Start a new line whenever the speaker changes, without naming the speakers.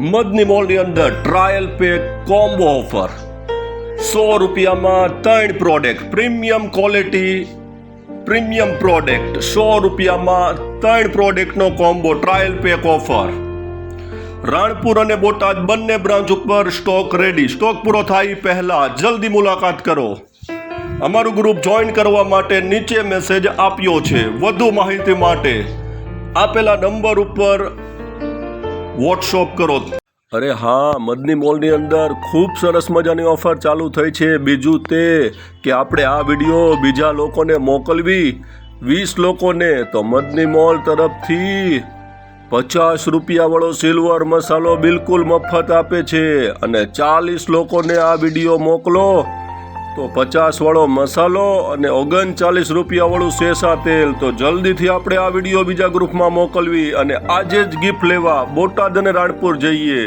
મદની મોલની અંદર trial pack combo offer 100 રૂપિયામાં 3 product premium quality premium product 100 રૂપિયામાં 3 પ્રોડક્ટનો combo trial pack offer. Ranpur અને બોટાદ બંને બ્રાન્ચ ઉપર સ્ટોક રેડી. સ્ટોક પૂરો થાય પહેલા જલ્દી મુલાકાત કરો. અમારું ગ્રુપ જોઈન કરવા માટે નીચે મેસેજ આપ્યો છે. વધુ માહિતી માટે આપેલા નંબર ઉપર વોટ્સઅપ કરો. અરે હા, મદની મોલની અંદર ખૂબ સરસ મજાની ઓફર ચાલુ થઈ છે. બીજું તે કે આપણે આ વિડીયો બીજા લોકોને મોકલવી 20 લોકોને તો મદની મોલ તરફથી 50 રૂપિયાવાળો સિલ્વર મસાલો બિલકુલ મફત આપે છે. અને 40 લોકોને આ વિડીયો મોકલો તો 50વાળો મસાલો અને 39 રૂપિયાવાળું શેષા તેલ. તો જલ્દીથી આપણે આ વિડીયો બીજા ગ્રુપમાં મોકલવી અને આજે જ ગિફ્ટ લેવા બોટાદ અને રાણપુર જઈએ.